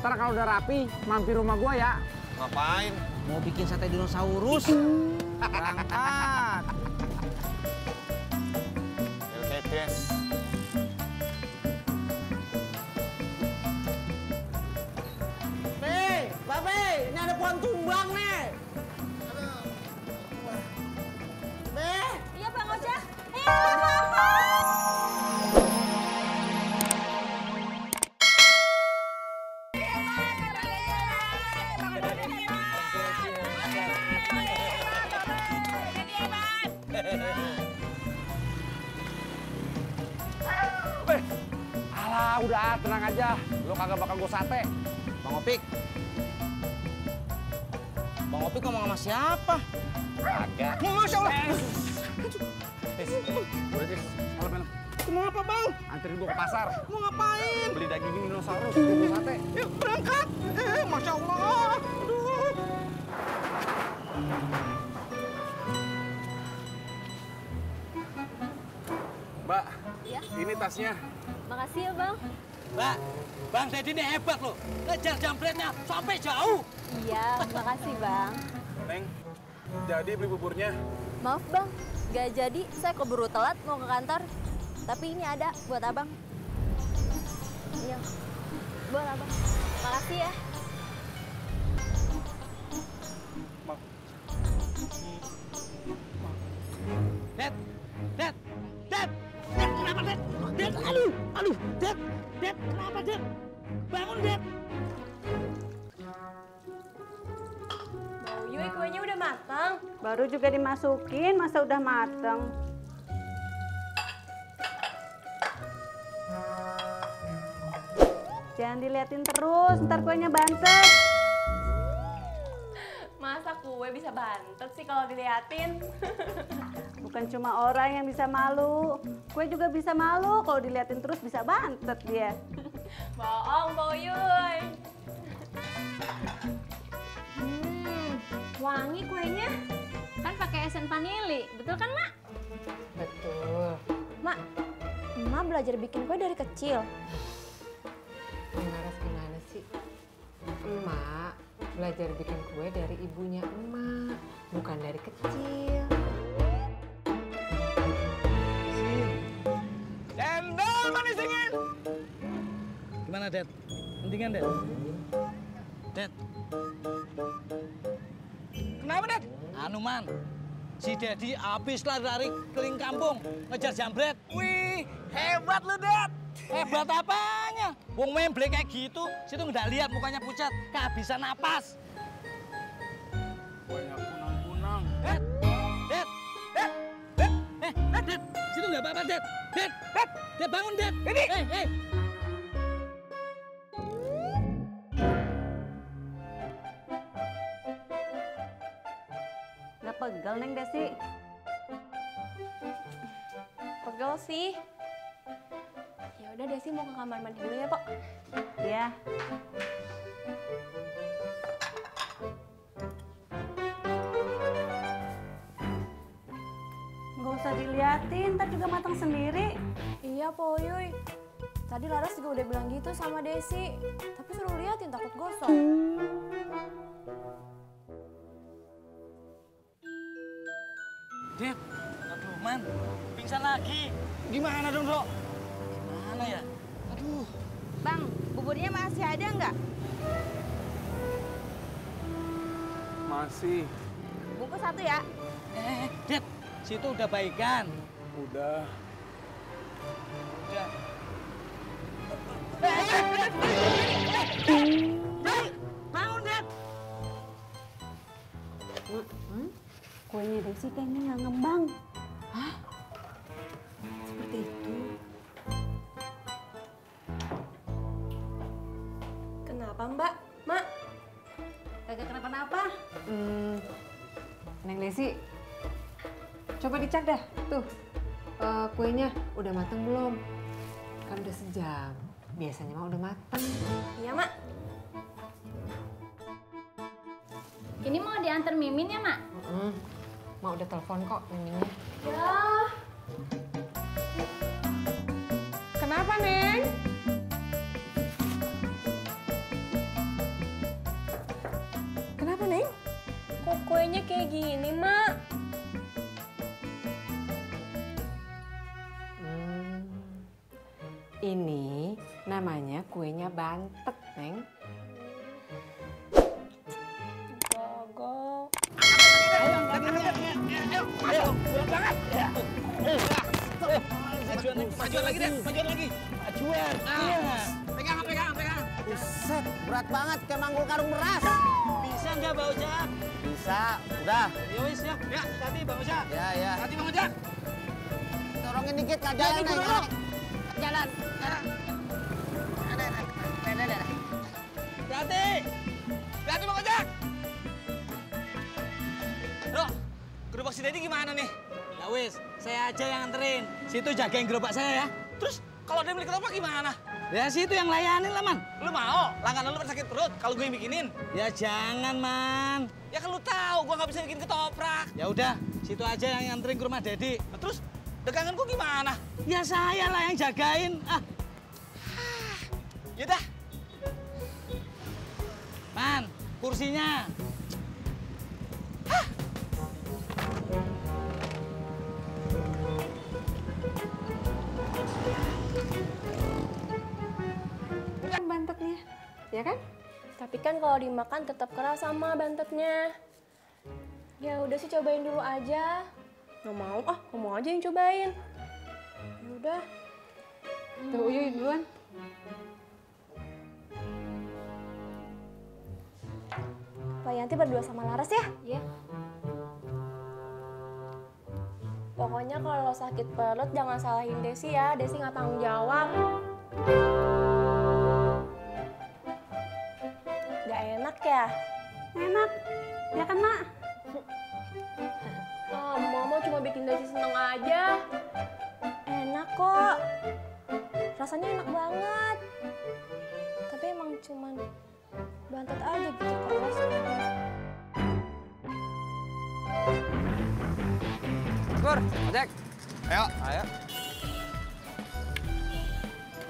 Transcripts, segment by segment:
Ntar kalau udah rapi, mampir rumah gua ya. Ngapain? Mau bikin sate dinosaurus. Berangkat. Oke, Des. Babe, ini ada pohon tumbang nih. Iya Bang Ojek. Mama. Alah, udah tenang aja. Lo kagak bakal gue sate. Bang Opik. Bang Opik ngomong sama siapa? Kagak. Masya Allah. Tis, udah Tis. Helm. Mau apa bang? Anterin gue ke pasar. Mau ngapain? Beli daging dinosaurus, gue sate. Yuk berangkat. Masya Allah. Aduh. Mbak, Ya. ini tasnya. Makasih ya Bang. Mbak, Bang Dedi ini hebat loh. Ngejar jambretnya sampai jauh. Iya, makasih Bang. Neng, jadi beli buburnya. Maaf Bang, gak jadi. Saya keburu telat mau ke kantor. Tapi ini ada buat Abang. Iya, buat Abang. Makasih ya. Dad, Dad, Dad, Dad, kenapa Dad? Dad, aduh, Dad, Dad, kenapa Dad? Bangun Dad. Yui, kuenya udah matang. Baru juga dimasukin, masa udah mateng. Jangan diliatin terus, ntar kuenya bantet. Masa kue bisa bantet sih kalau diliatin? Bukan cuma orang yang bisa malu, kue juga bisa malu kalau diliatin terus bisa bantet dia. Bohong, Bo Yui. Wangi kuenya. Kan pakai esen vanili, betul kan, Mak? Betul. Mak, Emak belajar bikin kue dari kecil. Gimana sih? Emak belajar bikin kue dari ibunya emak, bukan dari kecil. Cendol manis dingin. Gimana Dad? Mendingan Dad? Dad. Kenapa, Dad? Anu man, si Dedi habis lari-lari keliling kampung ngejar jambret. Wih, hebat lu, Dad. Hebat apanya? Wong memblek kayak gitu, situ nggak lihat mukanya pucat, kehabisan napas. Banyak kunang-kunang. Dad, Dad, Dad, Dad, Dad, situ nggak apa-apa Dad, Dad, Dad, Dad bangun Dad. Hey. Nggak pegel, Neng Desi? Pegel sih. Ya udah Desi mau ke kamar mandi dulu ya, Pok. Ya. Nggak usah diliatin, ntar juga matang sendiri. Iya, Po Yuy. Tadi Laras juga udah bilang gitu sama Desi. Tapi suruh liatin takut gosong. Dad, aduh man, pingsan lagi. Gimana dong, Bro? Gimana ya? Aduh. Bang, buburnya masih ada nggak? Masih. Bungkus satu ya. Dad, situ udah baikan. Udah. Udah. Bangun, Dad. Kuenya Desi kayaknya nggak ngembang. Hah? Seperti itu. Kenapa, Mbak? Mak? Kagak kenapa-napa. Neng Desi, coba dicek dah. Tuh, kuenya udah mateng belum? Kan udah sejam. Biasanya mah udah mateng. Iya, Mak. Ini mau diantar Mimin ya, Mak? Mak udah telepon kok Miminnya. Ya. Kenapa, Neng? kayak gini, Mak? Ini namanya kuenya bantet, Neng. Gogol. Ayo, pulang banget. Majuan lagi deh, majuan lagi. Majuan. Pegangan. Buset, berat banget kayak manggul karung beras. Bisa nggak Bang Ojak? Bisa, udah. Ya wis ya. Ya, hati Bang Ojak. Ya. Hati Bang Ojak. Dorongin dikit, nggak jalan. Jalan. Hati Bang Ojak. Bro, gerobak si Dedi gimana nih? Ya wis, saya aja yang nganterin. Situ jagain gerobak saya ya. Terus kalau dia beli ketoprak gimana? Ya situ yang layanin lah, Man. Lu mau? Langganan lu sakit perut kalau gue yang bikinin? Ya jangan, Man. Ya kan lu tahu gue nggak bisa bikin ketoprak. Ya udah, situ aja yang nganterin ke rumah Dedi. Nah, terus dagangan gue gimana? Ya saya lah yang jagain. Yaudah. Man, kursinya. Kan bantetnya, ya kan? Tapi kan kalau dimakan tetap keras sama bantetnya. Ya udah sih cobain dulu aja. Nggak mau, kamu aja yang cobain. Ya udah. Tuh, Uyuy duluan. Pak Yanti berdua sama Laras ya? Iya. Pokoknya kalau sakit perut jangan salahin Desi ya. Desi nggak tanggung jawab. Gak enak ya? Enak. Ya kan, Mak? Mama cuma bikin Desi seneng aja. Enak kok. Rasanya enak banget. Tapi emang cuman bantet aja gitu keras. Pur, ojek. Ayo.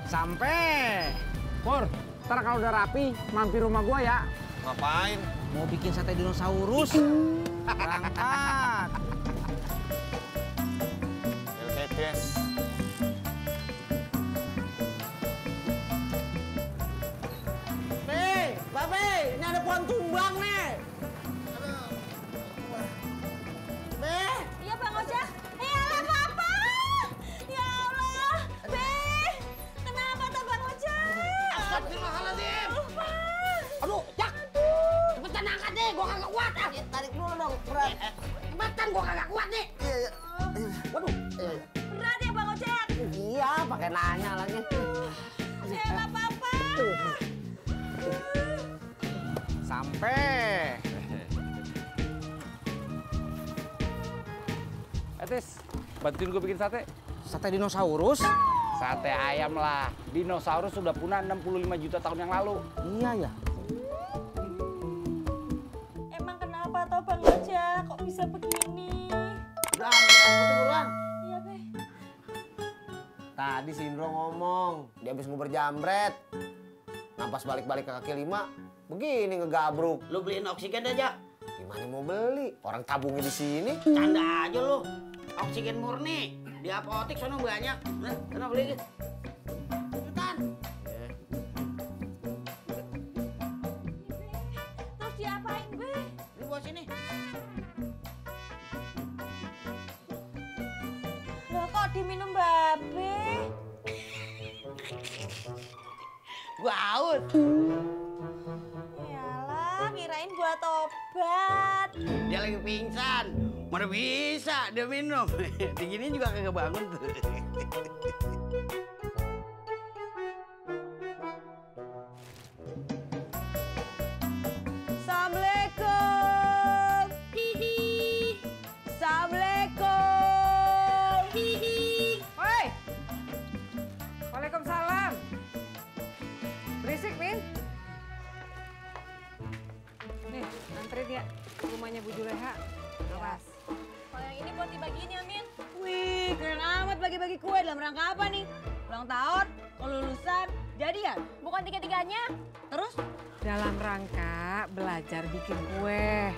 Sampai. Pur, ntar kalau udah rapi, mampir rumah gua ya. Ngapain? Mau bikin sate dinosaurus. Berangkat. Oke, Des. Babe, ini ada pohon tumbang nih. Iya Bang Ojek. Alah Papa. Ya Allah. Kenapa tuh Bang Ojek? Astagfirullahaladzim. Aduh, Jak. Cepetan angkat deh, gua kagak kuat. Tarik dulu dong, berat. Cepetan, gua kagak kuat nih. Iya. Waduh. Berat ya Bang Ojek? Iya, pakai nanya lagi. Ya Allah Papa. Sampai. Tis, bantuin gue bikin sate. Sate dinosaurus? Sate ayam lah. Dinosaurus sudah punah 65 juta tahun yang lalu. Iya ya. Emang kenapa toh Bang Ojek? Kok bisa begini? Udah, buruan. Iya, Be. Tadi si Indro ngomong, dia habis ngubur jambret. Nampas balik-balik ke kaki lima, begini ngegabruk. Lu beliin oksigen aja. Gimana mau beli? Orang tabungnya di sini. Canda aja lu. Oksigen murni. Di apotek sono banyak. Nah, sana beli. Cepetan. Terus diapain, Be? Lu bawa sini. Loh kok diminum Babe? Gua haus. Yalah, kirain buat obat. Dia lagi pingsan. Mana bisa dia minum. Digini juga kagak bangun tuh. Assalamualaikum. Assalamualaikum. Woi! Waalaikumsalam. Berisik, Min. Nih, anterin ya ke rumahnya Bu Juleha. Awas. Kalau yang ini buat dibagiin ya, Min. Wih, keren amat bagi-bagi kue dalam rangka apa nih? Ulang tahun, kelulusan, jadian? Bukan tiga-tiganya. Terus? Dalam rangka belajar bikin kue.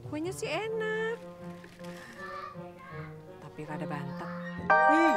Kuenya sih enak. Tapi rada bantet. Ih,